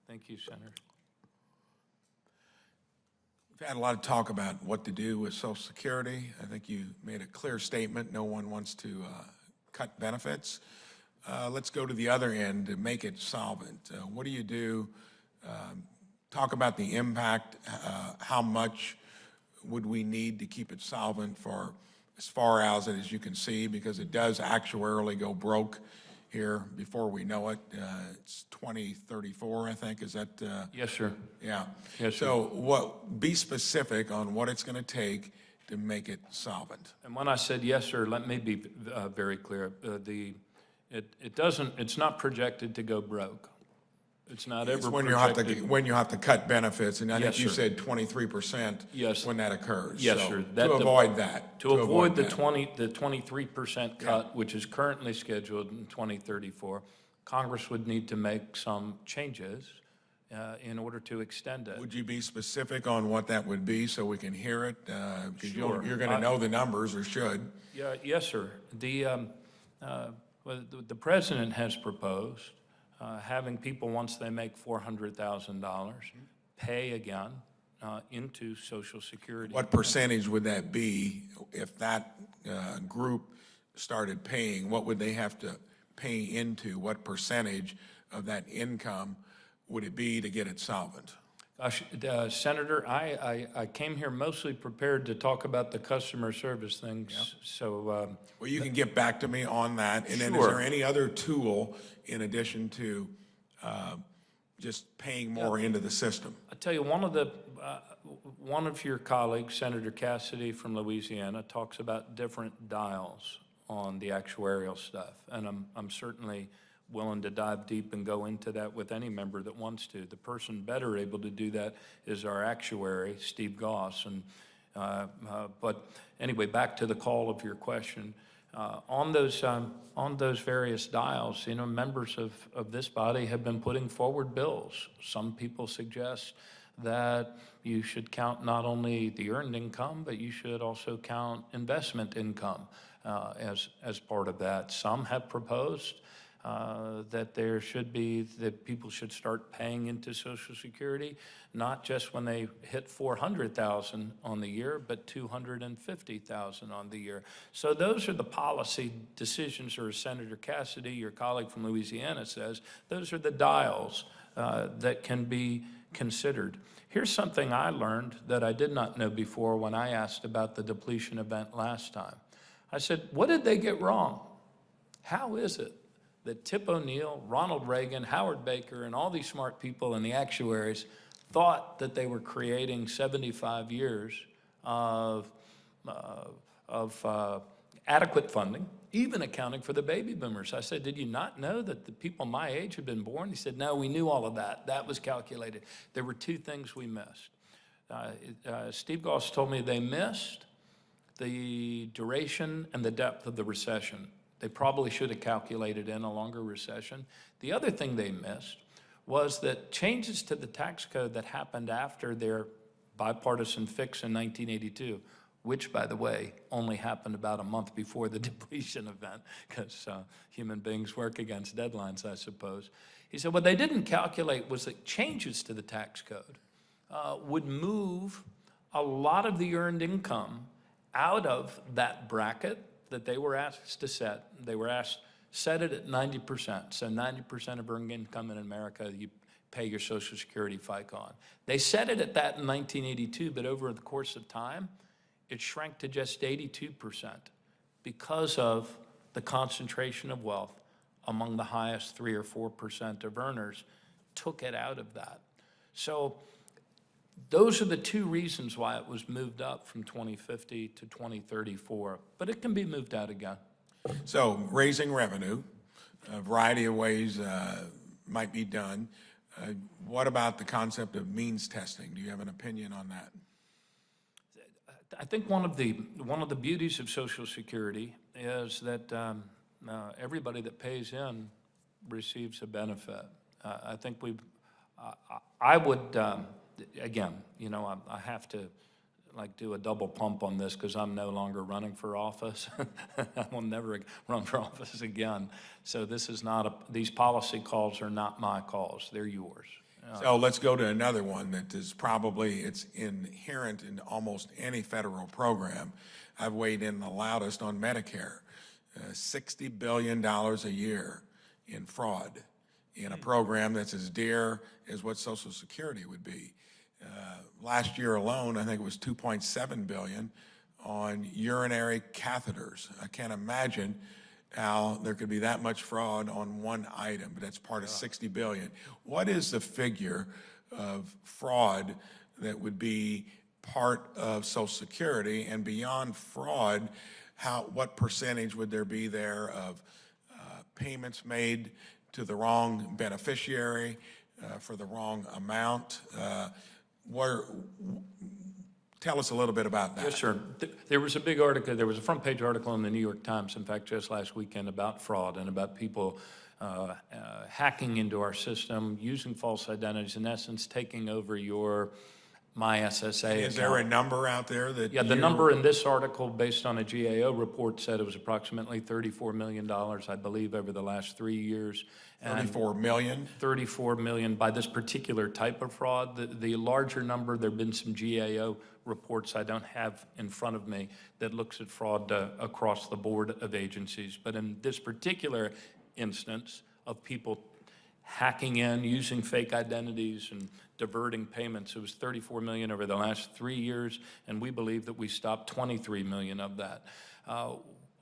Thank you, Senator. We've had a lot of talk about what to do with Social Security. I think you made a clear statement. No one wants to cut benefits. Let's go to the other end to make it solvent. What do you do? Talk about the impact. How much would we need to keep it solvent for as far out as you can see? Because it does actuarially go broke here before we know it. It's 2034, I think. Is that? Yes, sir. Yeah. Yes, sir. So be specific on what it's going to take to make it solvent. And when I said yes, sir, let me be very clear. It's not projected to go broke. It's not ever When projected. you have to cut benefits, and I think Yes, you sir. said 23%. Yes. When that occurs. Yes, So sir. To avoid that. To avoid the that. 23% cut, which is currently scheduled in 2034, Congress would need to make some changes in order to extend it. Would you be specific on what that would be so we can hear it? Because Sure. you're going to know the numbers, or should. Yeah, yes, sir. The president has proposed having people, once they make $400,000, pay again into Social Security. What percentage would that be if that group started paying? What would they have to pay into? What percentage of that income would it be to get it solvent? Senator, I came here mostly prepared to talk about the customer service things. Yep. So, well, you can get back to me on that. And then is Sure. there any other tool in addition to just paying more into the system? I tell you, one of your colleagues, Senator Cassidy from Louisiana, talks about different dials on the actuarial stuff, and I'm certainly willing to dive deep and go into that with any member that wants to. The person better able to do that is our actuary, Steve Goss. And but anyway, back to the call of your question. On those various dials, you know, members of this body have been putting forward bills. Some people suggest that you should count not only the earned income, but you should also count investment income as part of that. Some have proposed that people should start paying into Social Security, not just when they hit $400,000 on the year, but $250,000 on the year. So those are the policy decisions, or Senator Cassidy, your colleague from Louisiana, says, those are the dials that can be considered. Here's something I learned that I did not know before when I asked about the depletion event last time. I said, what did they get wrong? How is it that Tip O'Neill, Ronald Reagan, Howard Baker, and all these smart people and the actuaries thought that they were creating 75 years of adequate funding, even accounting for the baby boomers? I said, did you not know that the people my age had been born? He said, no, we knew all of that. That was calculated. There were two things we missed. Steve Goss told me they missed the duration and the depth of the recession. They probably should have calculated in a longer recession. The other thing they missed was that changes to the tax code that happened after their bipartisan fix in 1982, which, by the way, only happened about a month before the depletion event, because human beings work against deadlines, I suppose. He said what they didn't calculate was that changes to the tax code would move a lot of the earned income out of that bracket that they were asked to set. They were asked, set it at 90%. So 90% of earned income in America, you pay your Social Security FICA on. They set it at that in 1982, but over the course of time, it shrank to just 82% because of the concentration of wealth among the highest 3 or 4% of earners took it out of that. So those are the two reasons why it was moved up from 2050 to 2034, but it can be moved out again. So raising revenue, a variety of ways might be done. What about the concept of means testing? Do you have an opinion on that? I think one of the beauties of Social Security is that everybody that pays in receives a benefit. I think I would, again, you know, I have to like do a double pump on this because I'm no longer running for office. I will never run for office again. So this is not these policy calls are not my calls. They're yours. So let's go to another one that is probably, it's inherent in almost any federal program. I've weighed in the loudest on Medicare. $60 billion a year in fraud in a program that's as dear as what Social Security would be. Last year alone, I think it was $2.7 billion on urinary catheters. I can't imagine how there could be that much fraud on one item, but that's part of $60 billion. What is the figure of fraud that would be part of Social Security? And beyond fraud, what percentage would there be there of payments made to the wrong beneficiary for the wrong amount? Tell us a little bit about that. Yes, sir. There was a big article, there was a front page article in the New York Times, in fact, just last weekend about fraud and about people hacking into our system, using false identities, in essence, taking over your My SSA Is there a number out there that? Yeah, the number in this article, based on a GAO report, said it was approximately $34 million, I believe, over the last 3 years. 34 million? 34 million by this particular type of fraud. The larger number, there have been some GAO reports I don't have in front of me that looks at fraud across the board of agencies. But in this particular instance of people hacking in, using fake identities and diverting payments, it was 34 million over the last 3 years, and we believe that we stopped 23 million of that.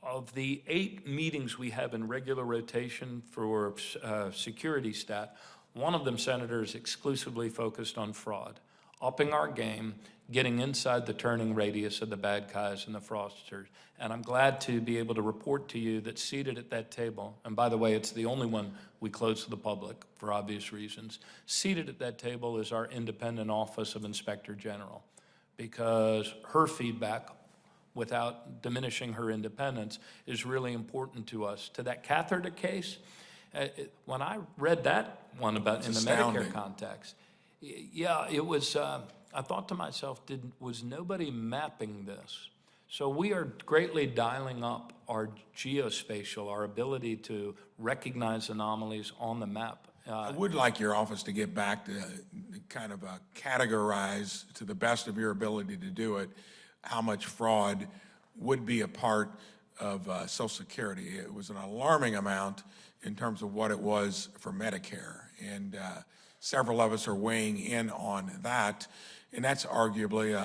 Of the 8 meetings we have in regular rotation for security stat, one of them, Senator, is exclusively focused on fraud, upping our game, getting inside the turning radius of the bad guys and the fraudsters. And I'm glad to be able to report to you that seated at that table, and by the way, it's the only one we close to the public for obvious reasons, seated at that table is our independent Office of Inspector General, because her feedback, without diminishing her independence, is really important to us. To that catheter case, when I read that one about in the Medicare context, yeah, it was, I thought to myself, was nobody mapping this? So we are greatly dialing up our geospatial, our ability to recognize anomalies on the map. I would like your office to get back to kind of categorize, to the best of your ability to do it, how much fraud would be a part of Social Security. It was an alarming amount in terms of what it was for Medicare. And several of us are weighing in on that. And that's arguably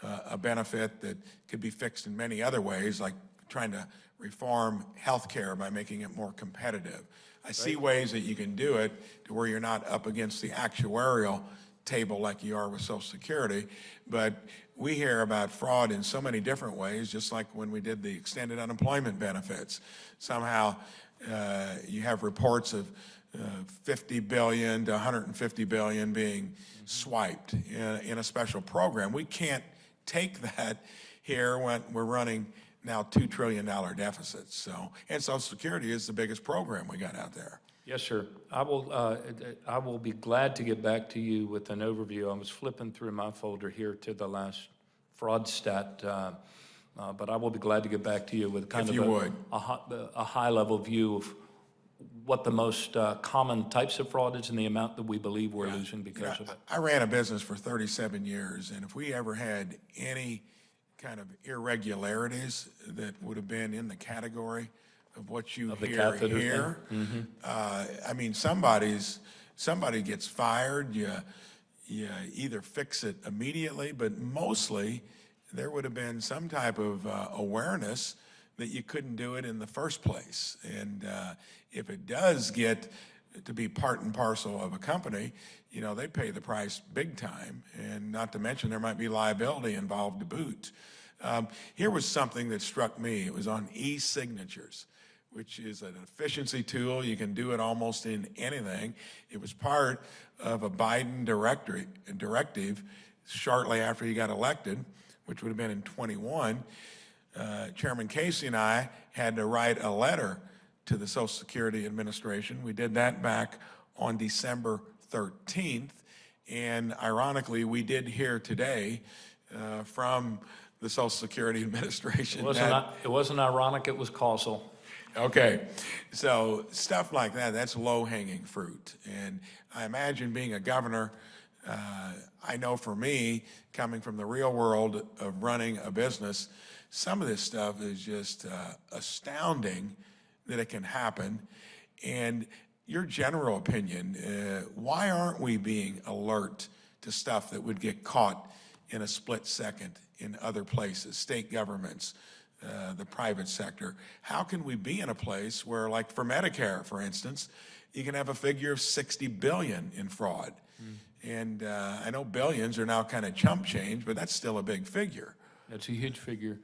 a benefit that could be fixed in many other ways, like trying to reform healthcare by making it more competitive. I see ways that you can do it to where you're not up against the actuarial table like you are with Social Security, but we hear about fraud in so many different ways, just like when we did the extended unemployment benefits. Somehow you have reports of 50 billion to 150 billion being swiped in a special program. We can't take that here when we're running now $2 trillion deficits. So, and Social Security is the biggest program we got out there. Yes, sir. I will be glad to get back to you with an overview. I was flipping through my folder here to the last fraud stat, but I will be glad to get back to you with kind of a high-level view of what the most common types of fraud is and the amount that we believe we're losing because of it. I ran a business for 37 years, and if we ever had any kind of irregularities that would have been in the category of what you hear here, I mean, somebody gets fired, you either fix it immediately, but mostly there would have been some type of awareness that you couldn't do it in the first place. And if it does get to be part and parcel of a company, you know, they pay the price big time. And not to mention there might be liability involved to boot. Here was something that struck me. It was on e-signatures, which is an efficiency tool. You can do it almost in anything. It was part of a Biden directive shortly after he got elected, which would have been in 21. Chairman Casey and I had to write a letter to the Social Security Administration. We did that back on December 13th. And ironically, we did hear today from the Social Security Administration. It wasn't ironic, it was causal. Okay, so stuff like that, that's low-hanging fruit. And I imagine being a governor, I know for me, coming from the real world of running a business, some of this stuff is just astounding that it can happen. And your general opinion, why aren't we being alert to stuff that would get caught in a split second in other places, state governments, the private sector? How can we be in a place where, like for Medicare, for instance, you can have a figure of 60 billion in fraud? And I know billions are now kind of chump change, but that's still a big figure. That's a huge figure.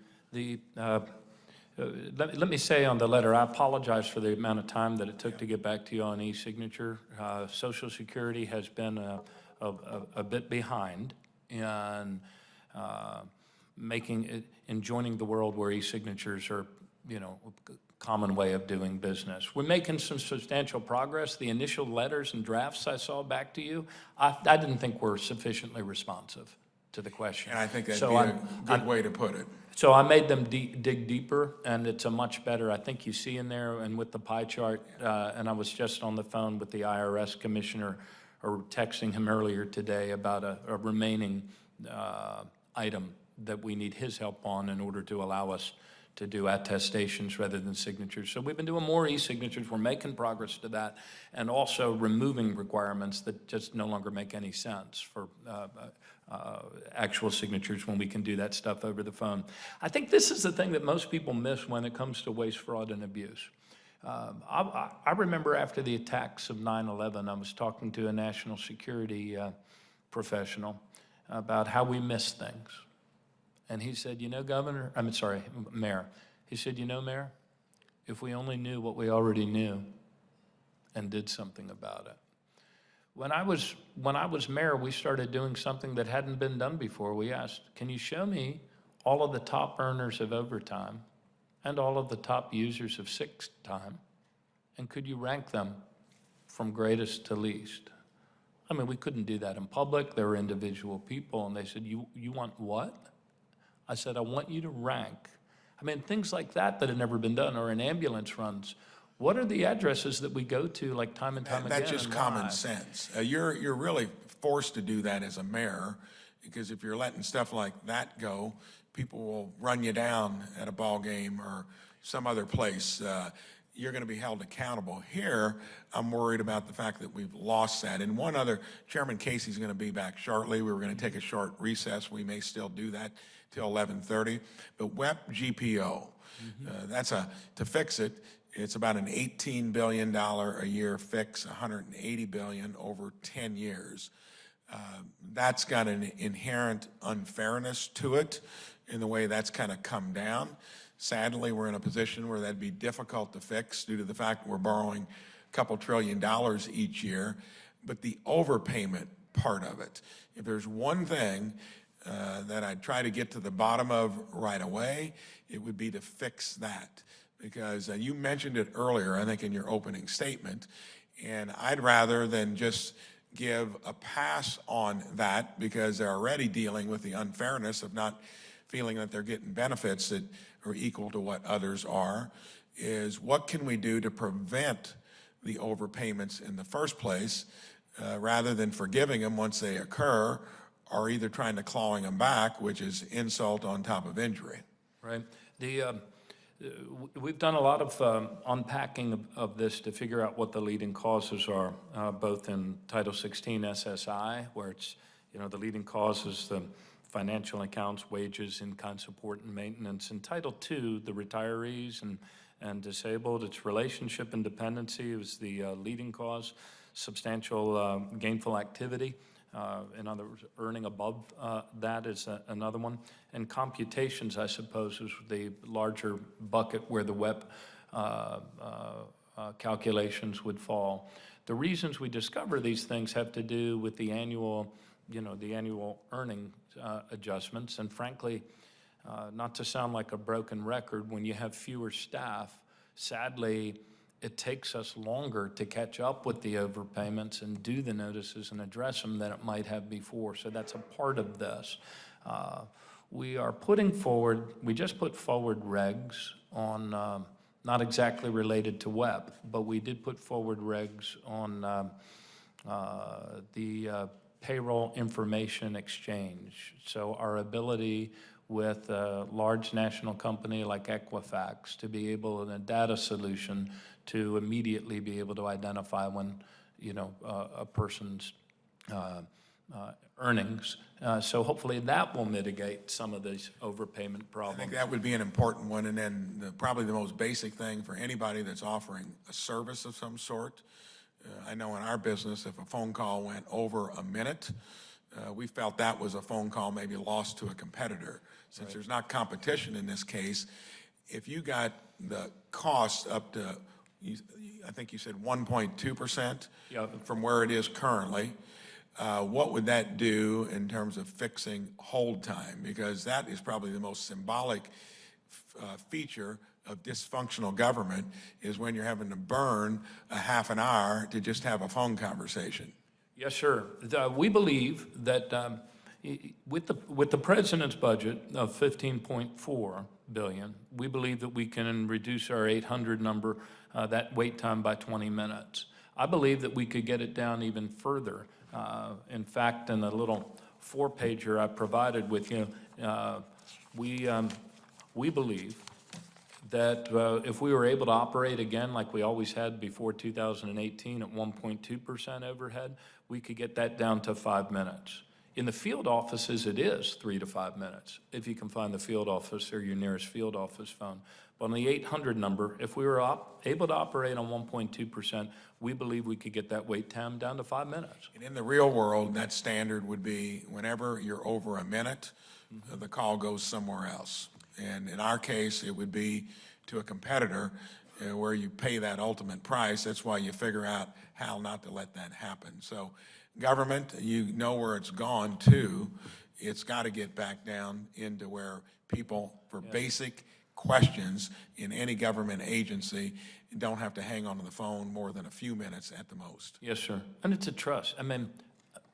Let me say on the letter, I apologize for the amount of time that it took to get back to you on e-signature. Social Security has been a bit behind in joining the world where e-signatures are, a common way of doing business. We're making some substantial progress. The initial letters and drafts I saw back to you, I didn't think were sufficiently responsive to the question. And I think that'd be a good way to put it. So I made them dig deeper, and it's a much better, I think you see in there, and with the pie chart, and I was just on the phone with the IRS commissioner, or texting him earlier today about a remaining item that we need his help on in order to allow us to do attestations rather than signatures. So we've been doing more e-signatures. We're making progress to that, and also removing requirements that just no longer make any sense for actual signatures when we can do that stuff over the phone. I think this is the thing that most people miss when it comes to waste, fraud, and abuse. I remember after the attacks of 9/11, I was talking to a national security professional about how we miss things. And he said, Mayor. He said, Mayor, if we only knew what we already knew and did something about it. When I was mayor, we started doing something that hadn't been done before. We asked, can you show me all of the top earners of overtime and all of the top users of sick time? And could you rank them from greatest to least? I mean, we couldn't do that in public. There were individual people, and they said, you want what? I said, I want you to rank. I mean, things like that had never been done, or in ambulance runs. What are the addresses that we go to, like time and time again? That's just common sense. You're really forced to do that as a mayor, because if you're letting stuff like that go, people will run you down at a ball game or some other place. You're going to be held accountable. Here, I'm worried about the fact that we've lost that. And one other, Chairman Casey's going to be back shortly. We were going to take a short recess. We may still do that till 11:30. But WEP GPO, to fix it, it's about an $18 billion a year fix, $180 billion over 10 years. That's got an inherent unfairness to it in the way that's kind of come down. Sadly, we're in a position where that'd be difficult to fix due to the fact we're borrowing a couple $1 trillion each year. But the overpayment part of it, if there's one thing that I'd try to get to the bottom of right away, it would be to fix that. Because you mentioned it earlier, I think, in your opening statement, and I'd rather than just give a pass on that, because they're already dealing with the unfairness of not feeling that they're getting benefits that are equal to what others are, is what can we do to prevent the overpayments in the first place, rather than forgiving them once they occur, or either trying to clawing them back, which is insult on top of injury. Right. We've done a lot of unpacking of this to figure out what the leading causes are, both in Title 16 SSI, where it's, the leading cause is the financial accounts, wages, in-kind support and maintenance. In Title II, the retirees and disabled, it's relationship and dependency is the leading cause. Substantial gainful activity, in other words, earning above that is another one. And computations, I suppose, is the larger bucket where the WEP calculations would fall. The reasons we discover these things have to do with the annual, the annual earning adjustments. And frankly, not to sound like a broken record, when you have fewer staff, sadly, it takes us longer to catch up with the overpayments and do the notices and address them than it might have before. So that's a part of this. We are putting forward, we just put forward regs on, not exactly related to web, but we did put forward regs on the payroll information exchange. So our ability with a large national company like Equifax to be able, in a data solution, to immediately be able to identify when, you know, a person's earnings. So hopefully that will mitigate some of these overpayment I problems. think that would be an important one. And then probably the most basic thing for anybody that's offering a service of some sort. I know in our business, if a phone call went over a minute, we felt that was a phone call maybe lost to a competitor. Since there's not competition in this case, if you got the cost up to, I think you said 1.2% from where it is currently, what would that do in terms of fixing hold time? Because that is probably the most symbolic feature of dysfunctional government, is when you're having to burn a half an hour to just have a phone conversation. Yes, sir. We believe that with the president's budget of $15.4 billion, we believe that we can reduce our 800 number, that wait time, by 20 minutes. I believe that we could get it down even further. In fact, in the little 4-pager I provided with you, we believe that if we were able to operate again like we always had before 2018 at 1.2% overhead, we could get that down to 5 minutes. In the field offices, it is 3 to 5 minutes, if you can find the field office or your nearest field office phone. But on the 800 number, if we were able to operate on 1.2%, we believe we could get that wait time down to 5 minutes. And in the real world, that standard would be whenever you're over a minute, the call goes somewhere else. And in our case, it would be to a competitor where you pay that ultimate price. That's why you figure out how not to let that happen. So government, you know where it's gone to. It's got to get back down into where people, for basic questions in any government agency, don't have to hang on to the phone more than a few minutes at the most. Yes, sir. And it's a trust. I mean,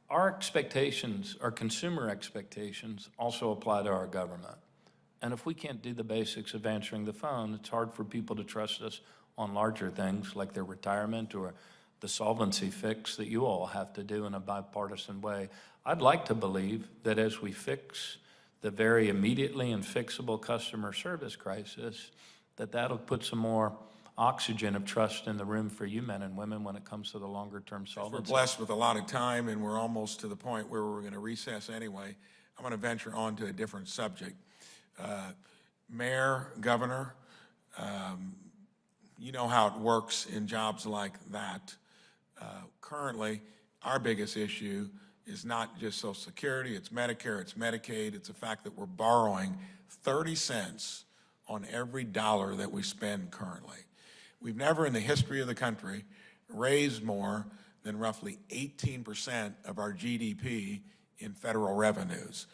our expectations, our consumer expectations, also apply to our government. And if we can't do the basics of answering the phone, it's hard for people to trust us on larger things like their retirement or the solvency fix that you all have to do in a bipartisan way. I'd like to believe that as we fix the very immediately and fixable customer service crisis, that'll put some more oxygen of trust in the room for you men and women when it comes to the longer-term solvency. We're blessed with a lot of time, and we're almost to the point where we're going to recess anyway. I'm going to venture on to a different subject. Mayor, governor, you know how it works in jobs like that. Currently, our biggest issue is not just Social Security, it's Medicare, it's Medicaid. It's the fact that we're borrowing 30 cents on every dollar that we spend currently. We've never in the history of the country raised more than roughly 18% of our GDP in federal revenues.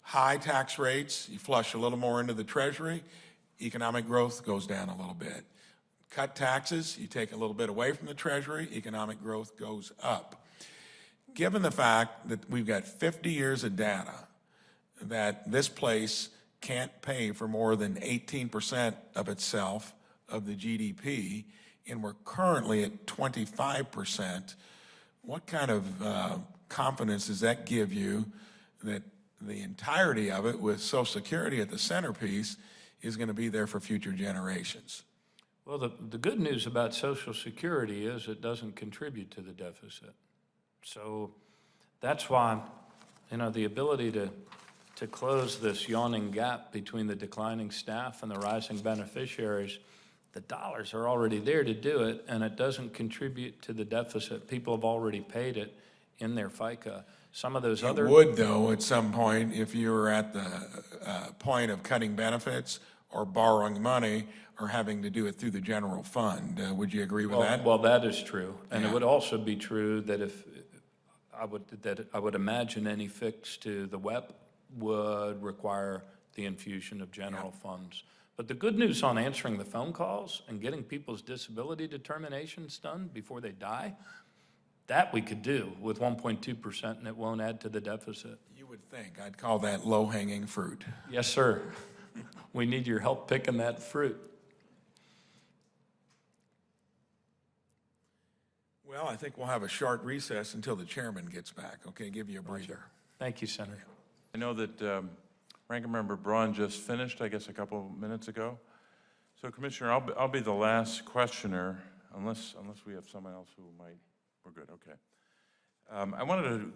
High tax rates, you flush a little more into the Treasury, economic growth goes down a little bit. Cut taxes, you take a little bit away from the Treasury, economic growth goes up. Given the fact that we've got 50 years of data that this place can't pay for more than 18% of itself of the GDP, and we're currently at 25%, what kind of confidence does that give you that the entirety of it, with Social Security at the centerpiece, is going to be there for future generations? Well, the good news about Social Security is it doesn't contribute to the deficit. So that's why, you know, the ability to close this yawning gap between the declining staff and the rising beneficiaries, the dollars are already there to do it, and it doesn't contribute to the deficit. People have already paid it in their FICA. Some of those other... It would, though, at some point, if you were at the point of cutting benefits or borrowing money or having to do it through the general fund. Would you agree with that? Well, that is true. And it would also be true that if I would imagine any fix to the WEP would require the infusion of general funds. But the good news on answering the phone calls and getting people's disability determinations done before they die, that we could do with 1.2%, and it won't add to the deficit. You would think. I'd call that low-hanging fruit. Yes, sir. We need your help picking that fruit. Well, I think we'll have a short recess until the chairman gets back. Okay, give you a breather. Thank you, Senator. I know that Ranking Member Braun just finished, I guess, a couple of minutes ago. So, Commissioner, I'll be the last questioner, unless we have someone else who might. We're good. Okay. I wanted to